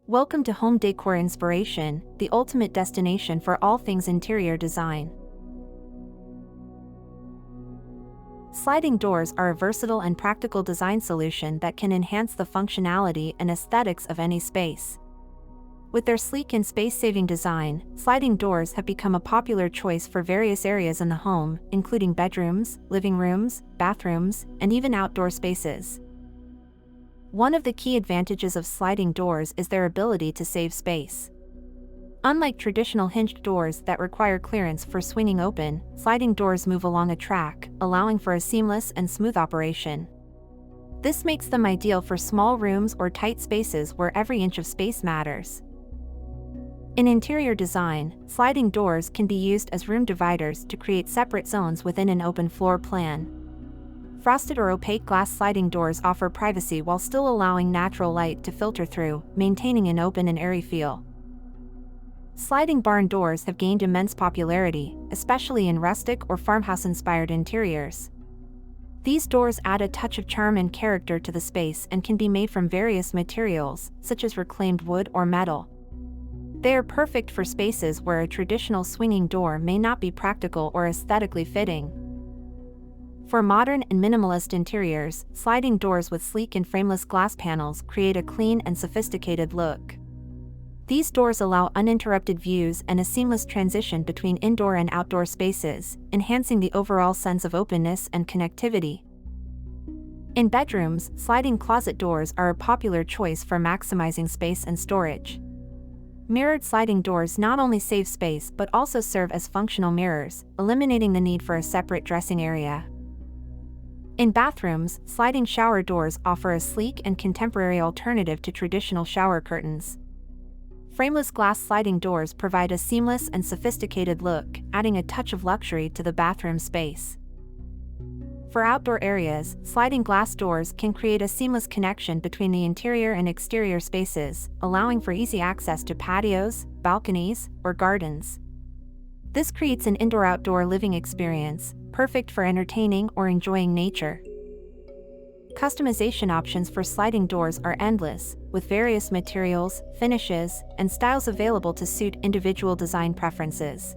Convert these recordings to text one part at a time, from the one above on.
Welcome to Home Decor Inspiration, the ultimate destination for all things interior design. Sliding doors are a versatile and practical design solution that can enhance the functionality and aesthetics of any space. With their sleek and space-saving design, sliding doors have become a popular choice for various areas in the home, including bedrooms, living rooms, bathrooms, and even outdoor spaces. One of the key advantages of sliding doors is their ability to save space. Unlike traditional hinged doors that require clearance for swinging open, sliding doors move along a track, allowing for a seamless and smooth operation. This makes them ideal for small rooms or tight spaces where every inch of space matters. In interior design, sliding doors can be used as room dividers to create separate zones within an open floor plan. Frosted or opaque glass sliding doors offer privacy while still allowing natural light to filter through, maintaining an open and airy feel. Sliding barn doors have gained immense popularity, especially in rustic or farmhouse-inspired interiors. These doors add a touch of charm and character to the space and can be made from various materials, such as reclaimed wood or metal. They are perfect for spaces where a traditional swinging door may not be practical or aesthetically fitting. For modern and minimalist interiors, sliding doors with sleek and frameless glass panels create a clean and sophisticated look. These doors allow uninterrupted views and a seamless transition between indoor and outdoor spaces, enhancing the overall sense of openness and connectivity. In bedrooms, sliding closet doors are a popular choice for maximizing space and storage. Mirrored sliding doors not only save space but also serve as functional mirrors, eliminating the need for a separate dressing area. In bathrooms, sliding shower doors offer a sleek and contemporary alternative to traditional shower curtains. Frameless glass sliding doors provide a seamless and sophisticated look, adding a touch of luxury to the bathroom space. For outdoor areas, sliding glass doors can create a seamless connection between the interior and exterior spaces, allowing for easy access to patios, balconies, or gardens. This creates an indoor-outdoor living experience, perfect for entertaining or enjoying nature. Customization options for sliding doors are endless, with various materials, finishes, and styles available to suit individual design preferences.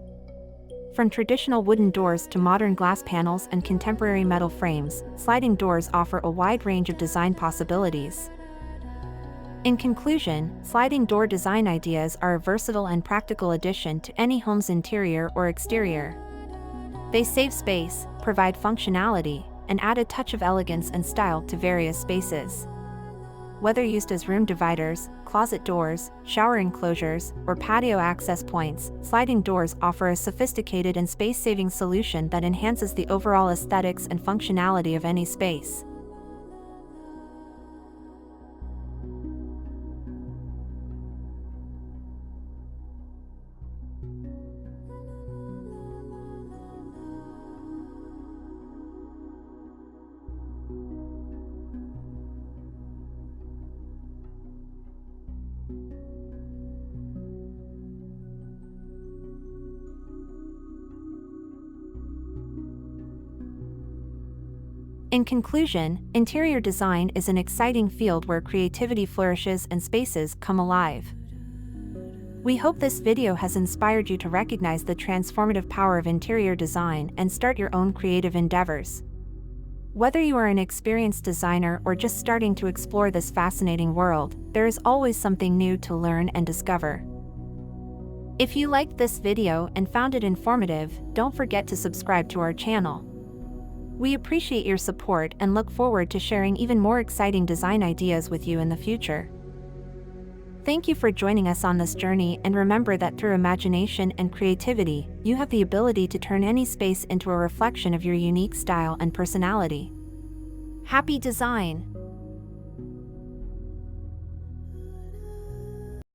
From traditional wooden doors to modern glass panels and contemporary metal frames, sliding doors offer a wide range of design possibilities. In conclusion, sliding door design ideas are a versatile and practical addition to any home's interior or exterior. They save space, provide functionality, and add a touch of elegance and style to various spaces. Whether used as room dividers, closet doors, shower enclosures, or patio access points, sliding doors offer a sophisticated and space-saving solution that enhances the overall aesthetics and functionality of any space. In conclusion, interior design is an exciting field where creativity flourishes and spaces come alive. We hope this video has inspired you to recognize the transformative power of interior design and start your own creative endeavors. Whether you are an experienced designer or just starting to explore this fascinating world, there is always something new to learn and discover. If you liked this video and found it informative, don't forget to subscribe to our channel. We appreciate your support and look forward to sharing even more exciting design ideas with you in the future. Thank you for joining us on this journey, and remember that through imagination and creativity, you have the ability to turn any space into a reflection of your unique style and personality. Happy design!